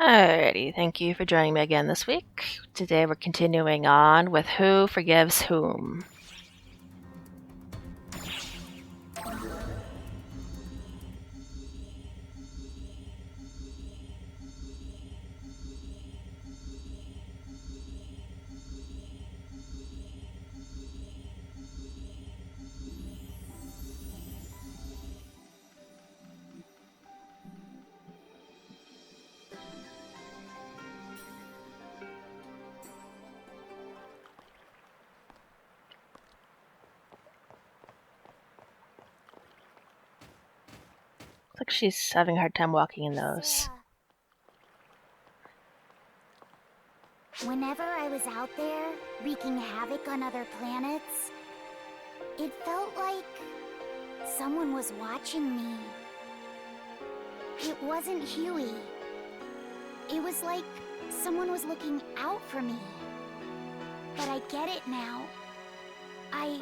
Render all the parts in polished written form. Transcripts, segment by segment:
Alrighty, thank you for joining me again this week. Today we're continuing on with Who Forgives Whom. Looks like she's having a hard time walking in those. Whenever I was out there, wreaking havoc on other planets, it felt like someone was watching me. It wasn't Huey. It was like someone was looking out for me. But I get it now. I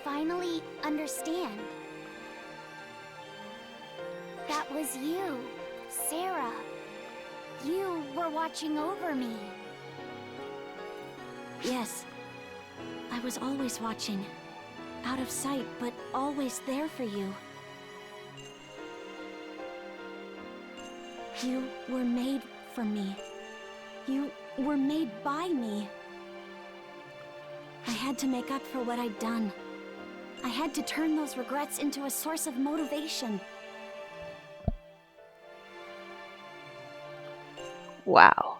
finally understand. That was you, Sarah. You were watching over me. Yes. I was always watching. Out of sight, but always there for you. You were made for me. You were made by me. I had to make up for what I'd done. I had to turn those regrets into a source of motivation. Wow.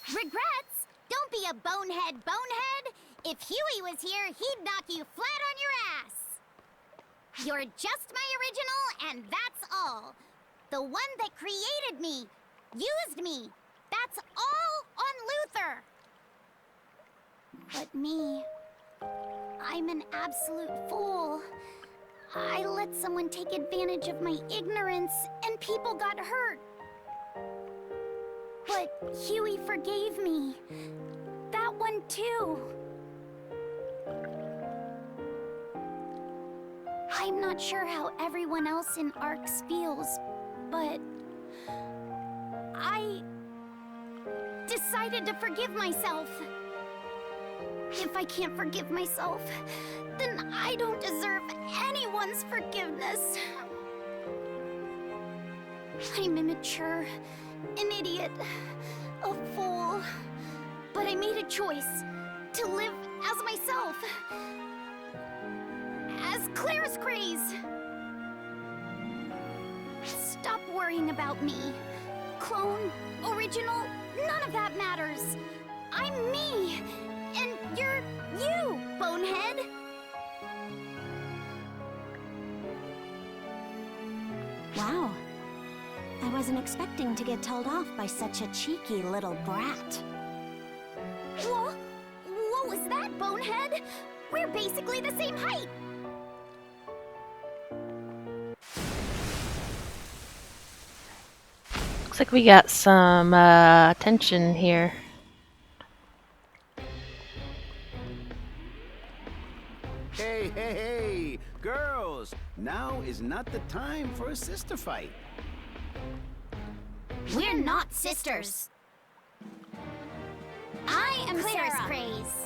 Regrets? Don't be a bonehead, If Huey was here, he'd knock you flat on your ass. You're just my original, and that's all. The one that created me, used me. That's all on Luther. But me, I'm an absolute fool. I let someone take advantage of my ignorance, and people got hurt. But Huey forgave me. That one too. I'm not sure how everyone else in Arcs feels, but I decided to forgive myself. If I can't forgive myself, then I don't deserve anyone's forgiveness. I'm immature, an idiot, a fool. But I made a choice to live as myself. As Claire's Craze. Stop worrying about me. Clone, original, none of that matters. I'm me, and you're you, bonehead. Wow. I wasn't expecting to get told off by such a cheeky little brat. What was that, bonehead? We're basically the same height. Looks like we got some tension here. Hey, girls! Now is not the time for a sister fight. We're not sisters. I am Claire's Sarah. Craze.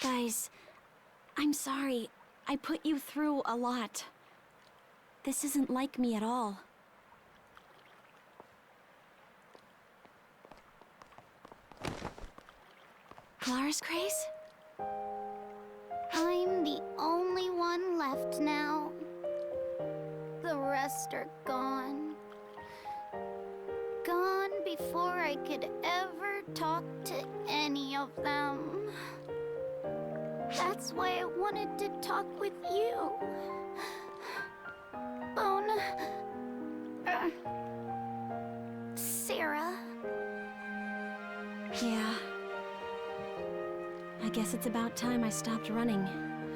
Guys, I'm sorry. I put you through a lot. This isn't like me at all. Clara's craze? I'm the only one left now. The rest are gone. Gone before I could ever talk to any of them. That's why I wanted to talk with you. Bone... Sarah. Yeah. I guess it's about time I stopped running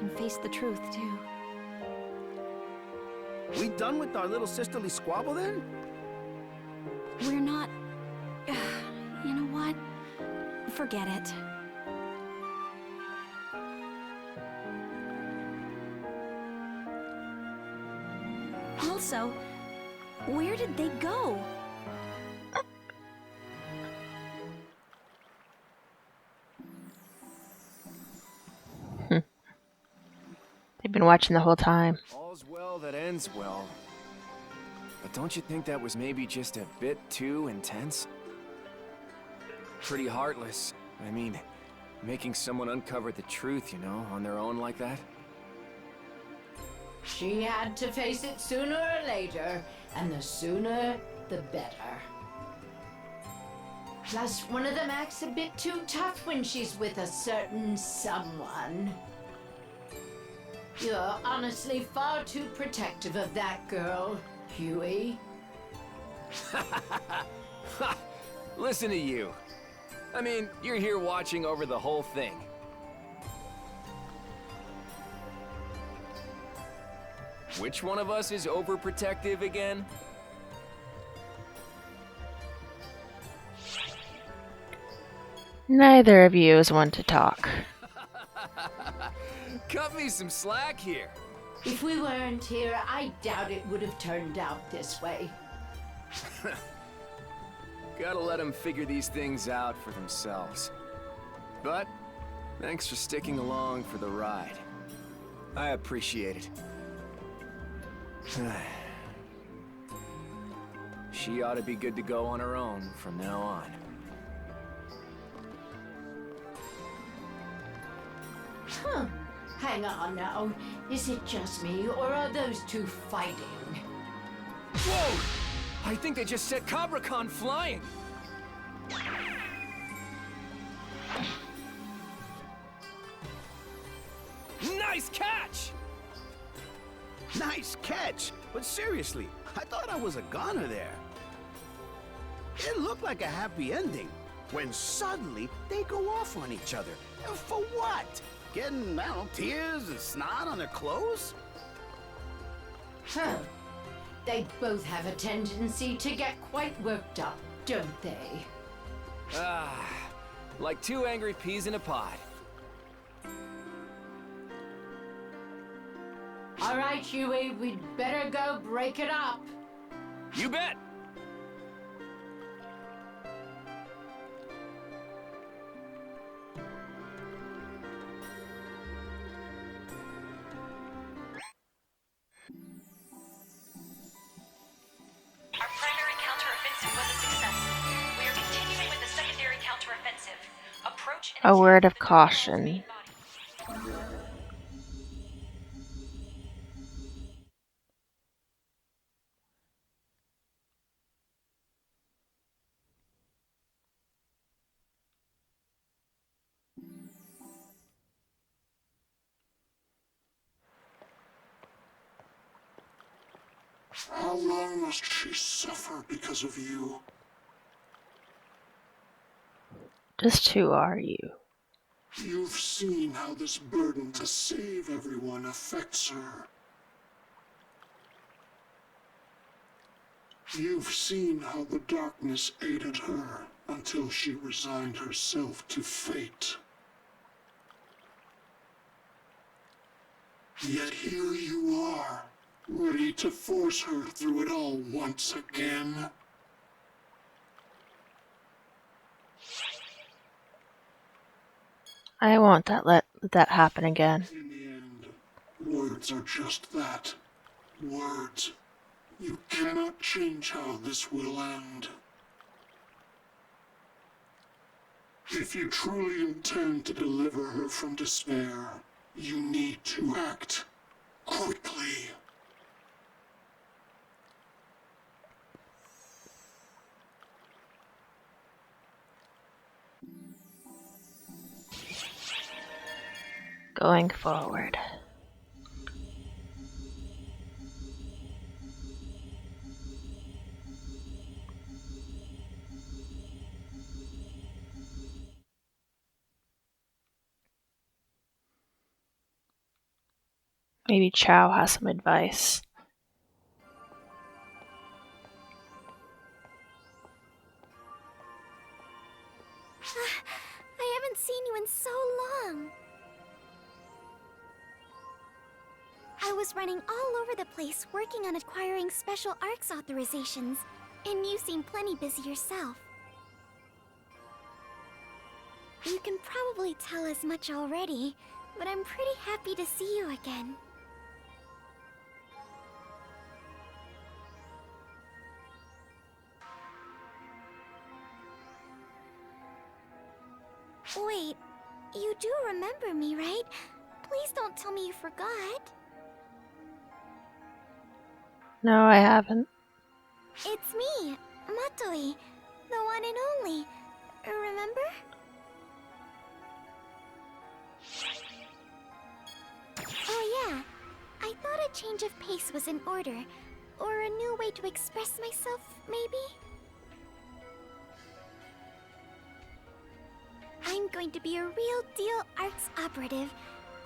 and faced the truth, too. We done with our little sisterly squabble then? We're not... You know what? Forget it. Also, where did they go? They've been watching the whole time. All's well that ends well. But don't you think that was maybe just a bit too intense? Pretty heartless. I mean, making someone uncover the truth, you know, on their own like that. She had to face it sooner or later, and the sooner, the better. Plus, one of them acts a bit too tough when she's with a certain someone. You're honestly far too protective of that girl, Huey. Listen to you. I mean, you're here watching over the whole thing. Which one of us is overprotective again? Neither of you is one to talk. Cut me some slack here. If we weren't here, I doubt it would have turned out this way. Gotta let them figure these things out for themselves. But, thanks for sticking along for the ride. I appreciate it. She ought to be good to go on her own from now on. Huh. Hang on now. Is it just me, or are those two fighting? Whoa! I think they just set CobraCon flying! Nice catch! Nice catch! But seriously, I thought I was a goner there. It looked like a happy ending, when suddenly they go off on each other. And for what? Getting, I don't know, tears and snot on their clothes? Huh. They both have a tendency to get quite worked up, don't they? Ah, like two angry peas in a pod. All right, Huey, we'd better go break it up. You bet! Our primary counteroffensive was a success. We are continuing with the secondary counteroffensive. Approach and A word of attack the caution. main body. How long must she suffer because of you? Just who are you? You've seen how this burden to save everyone affects her. You've seen how the darkness aided her until she resigned herself to fate. Yet here you are, ready to force her through it all once again. I won't let that happen again. In the end, words are just that. Words. You cannot change how this will end. If you truly intend to deliver her from despair, you need to act quickly. Going forward. Maybe Chow has some advice. I haven't seen you in so long. I was running all over the place working on acquiring special ARCS authorizations, and you seem plenty busy yourself. You can probably tell as much already, but I'm pretty happy to see you again. Wait, you do remember me, right? Please don't tell me you forgot. No, I haven't. It's me, Matoi, the one and only. Remember? Oh yeah, I thought a change of pace was in order. Or a new way to express myself, maybe? I'm going to be a real deal ARCS operative.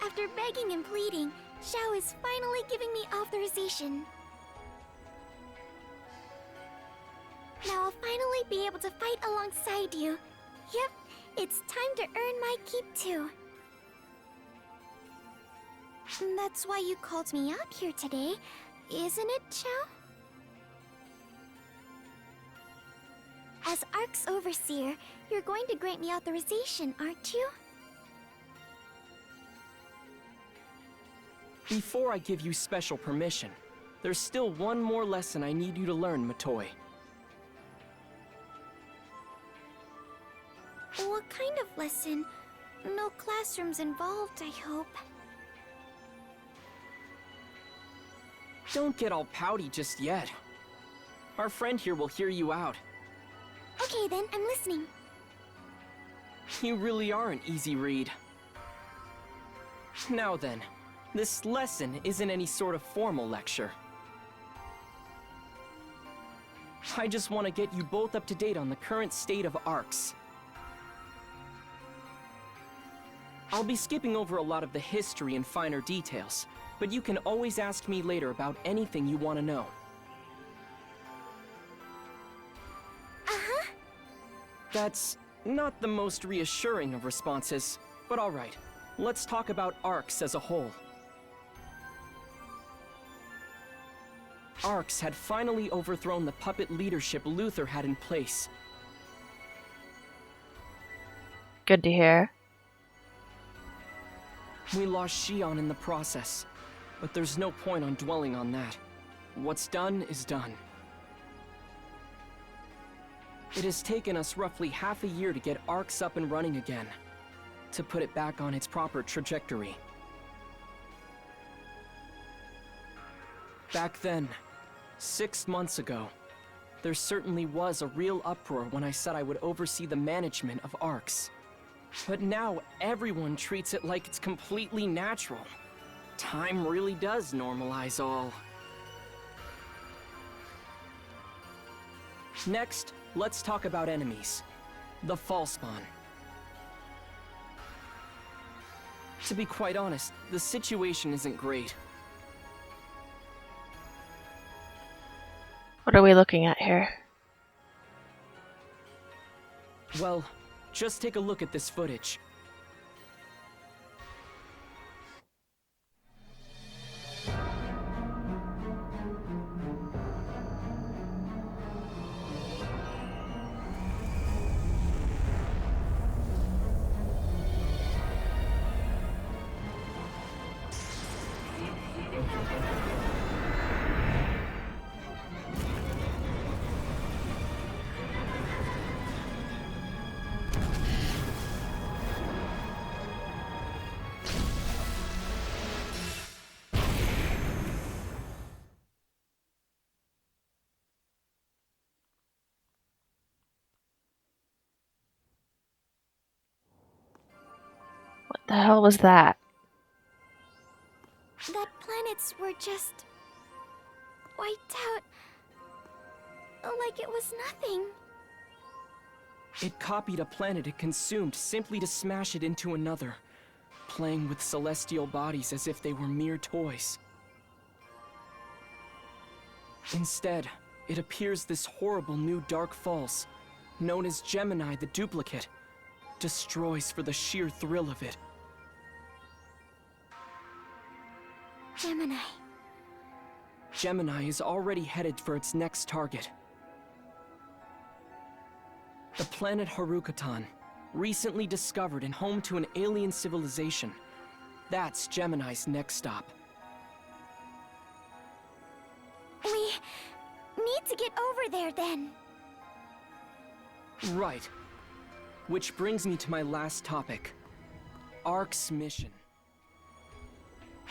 After begging and pleading, Xiao is finally giving me authorization. Now I'll finally be able to fight alongside you. Yep, it's time to earn my keep too. That's why you called me out here today, isn't it, Xiao? As ARC's overseer, you're going to grant me authorization, aren't you? Before I give you special permission, there's still one more lesson I need you to learn, Matoi. What kind of lesson? No classrooms involved, I hope. Don't get all pouty just yet. Our friend here will hear you out. Okay then, I'm listening. You really are an easy read. Now then, this lesson isn't any sort of formal lecture. I just want to get you both up to date on the current state of ARCS. I'll be skipping over a lot of the history and finer details, but you can always ask me later about anything you want to know. Uh-huh. That's not the most reassuring of responses, but alright. Let's talk about ARCS as a whole. ARCS had finally overthrown the puppet leadership Luther had in place. Good to hear. We lost Xion in the process, but there's no point on dwelling on that. What's done is done. It has taken us roughly half a year to get ARCS up and running again, to put it back on its proper trajectory. Back then, 6 months ago, there certainly was a real uproar when I said I would oversee the management of ARCS. But now everyone treats it like it's completely natural. Time really does normalize all. Next, let's talk about enemies. The Falspawn. To be quite honest, the situation isn't great. What are we looking at here? Well, just take a look at this footage. The hell was that? That planets were just wiped out like it was nothing. It copied a planet it consumed simply to smash it into another, playing with celestial bodies as if they were mere toys. Instead, it appears this horrible new Dark Falls, known as Gemini the Duplicate, destroys for the sheer thrill of it. Gemini. Gemini is already headed for its next target. The planet Harukatan, recently discovered and home to an alien civilization. That's Gemini's next stop. We need to get over there then. Right. Which brings me to my last topic. ARC's mission.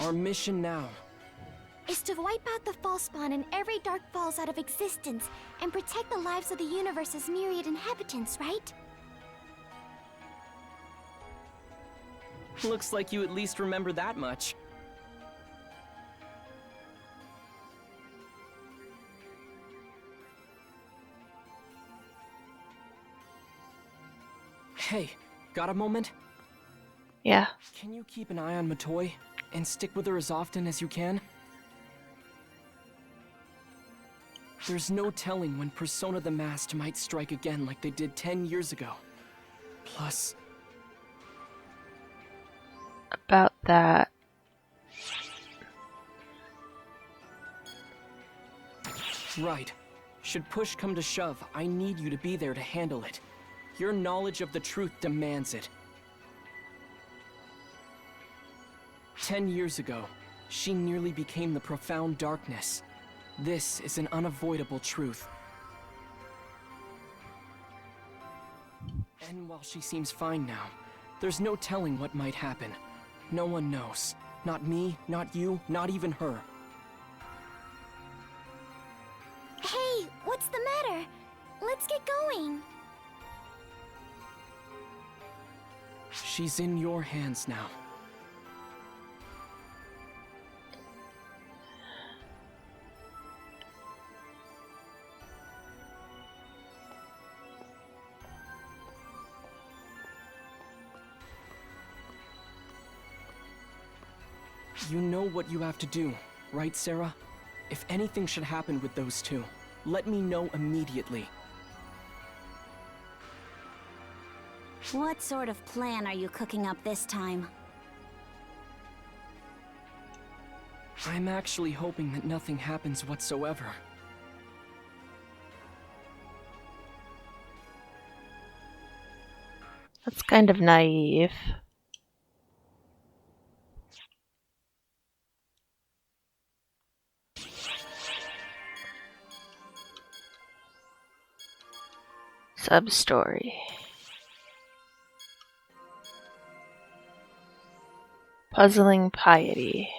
Our mission now Is to wipe out the false spawn and every Dark Falls out of existence and protect the lives of the universe's myriad inhabitants, right? looks like you at least remember that much. Hey, got a moment? Yeah. Can you keep an eye on Matoi and stick with her as often as you can? There's no telling when Persona the Masked might strike again like they did 10 years ago. Plus... About that. Right. Should push come to shove, I need you to be there to handle it. Your knowledge of the truth demands it. 10 years ago, she nearly became the profound darkness. This is an unavoidable truth. And while she seems fine now, there's no telling what might happen. No one knows. Not me, not you, not even her. Hey, what's the matter? Let's get going. She's in your hands now. You know what you have to do, right, Sarah? If anything should happen with those two, let me know immediately. What sort of plan are you cooking up this time? I'm actually hoping that nothing happens whatsoever. That's kind of naive. Sub-story. Puzzling piety.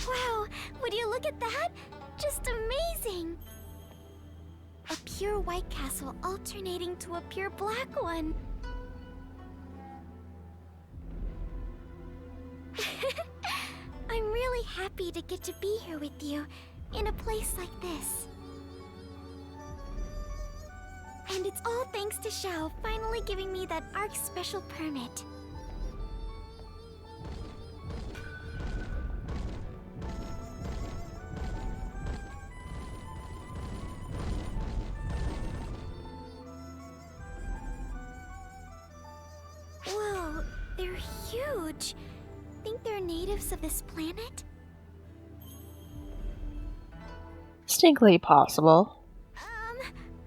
Wow, would you look at that? Just amazing! A pure white castle alternating to a pure black one. I'm really happy to get to be here with you, in a place like this. And it's all thanks to Xiao finally giving me that ARC special permit. Whoa, they're huge. Think they're natives of this planet? distinctly possible.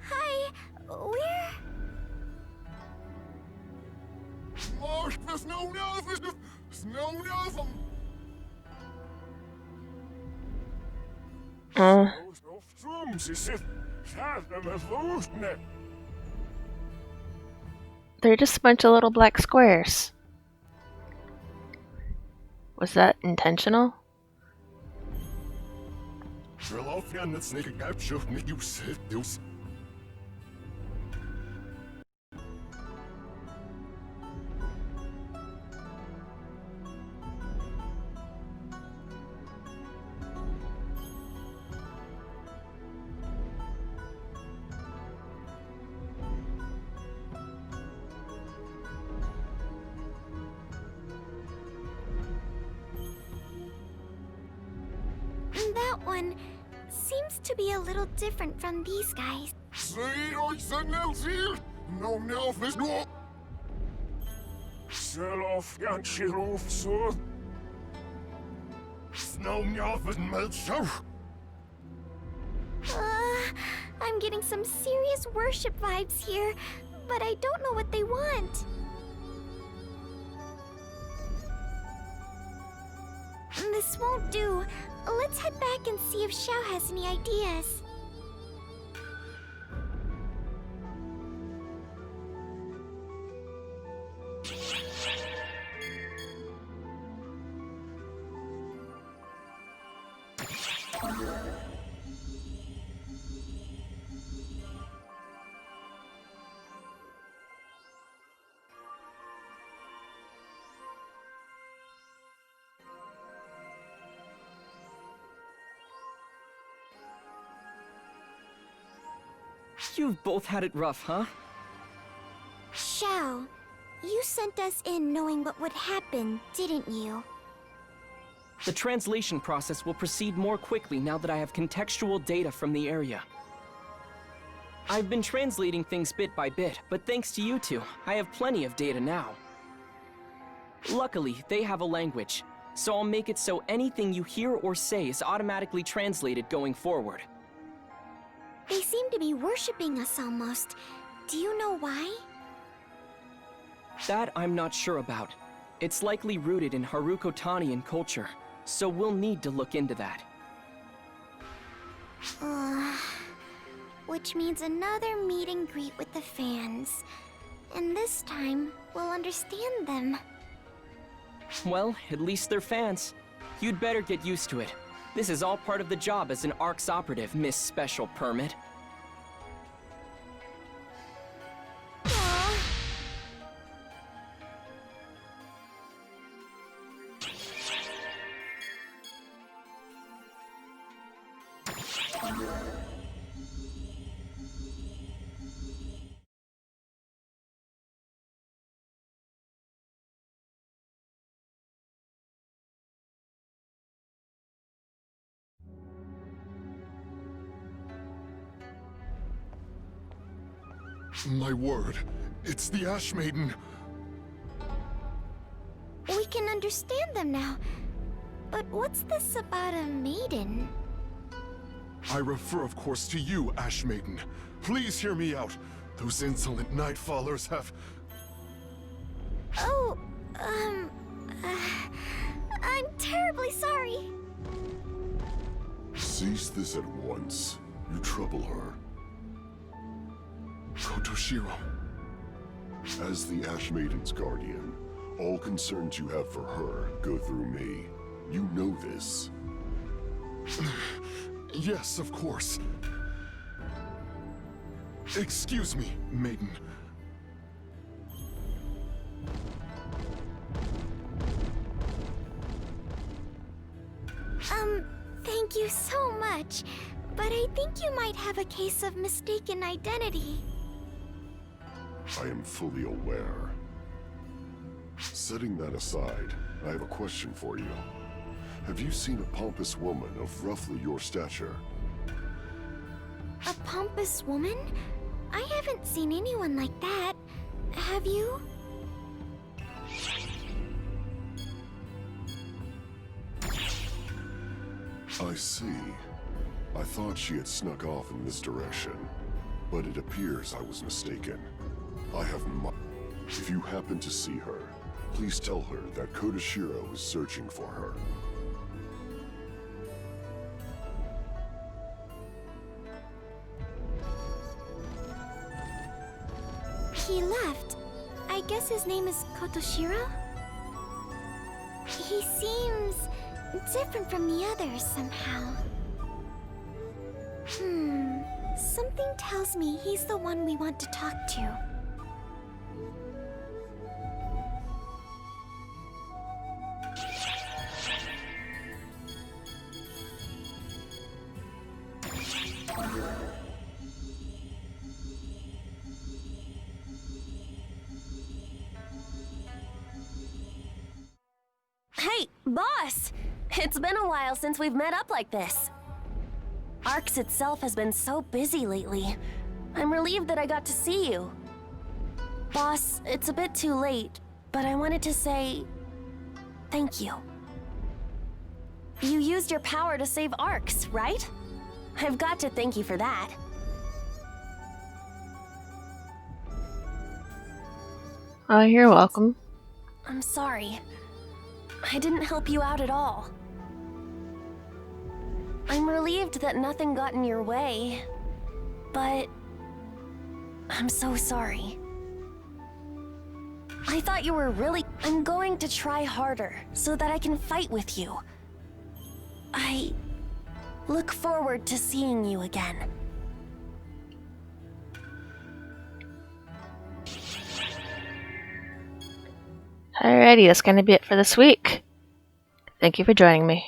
Hi. Where? Uh, they're just a bunch of little black squares. Was that intentional? That one seems to be a little different from these guys. I'm getting some serious worship vibes here, but I don't know what they want. This won't do. Let's head back and see if Xiao has any ideas. You've both had it rough, huh? Xiao, you sent us in knowing what would happen, didn't you? The translation process will proceed more quickly now that I have contextual data from the area. I've been translating things bit by bit, but thanks to you two, I have plenty of data now. Luckily, they have a language, so I'll make it so anything you hear or say is automatically translated going forward. They seem to be worshipping us almost. Do you know why? That I'm not sure about. It's likely rooted in Harukotanian culture, so we'll need to look into that. Which means another meet and greet with the fans. And this time, we'll understand them. Well, at least they're fans. You'd better get used to it. This is all part of the job as an ARC's operative, Miss Special Permit. My word, it's the Ash Maiden. We can understand them now. But what's this about a maiden? I refer, of course, to you, Ash Maiden. Please hear me out. Those insolent Nightfallers have... Oh, I'm terribly sorry. Cease this at once. You trouble her. Kotoshiro. As the Ash Maiden's guardian, all concerns you have for her go through me. You know this. Yes, of course. Excuse me, Maiden. Thank you so much. But I think you might have a case of mistaken identity. I am fully aware. Setting that aside, I have a question for you. Have you seen a pompous woman of roughly your stature? A pompous woman? I haven't seen anyone like that. Have you? I see. I thought she had snuck off in this direction, but it appears I was mistaken. I have If you happen to see her, please tell her that Kodashiro is searching for her. He left. I guess his name is Kotoshiro? He seems different from the others somehow. Something tells me he's the one we want to talk to. Hey, boss! It's been a while since we've met up like this. ARX itself has been so busy lately. I'm relieved that I got to see you. Boss, it's a bit too late, but I wanted to say thank you. You used your power to save ARX, right? I've got to thank you for that. Oh, you're welcome. I'm sorry. I didn't help you out at all. I'm relieved that nothing got in your way, but I'm so sorry. I thought you were really... I'm going to try harder so that I can fight with you. I look forward to seeing you again. Alrighty, that's going to be it for this week. Thank you for joining me.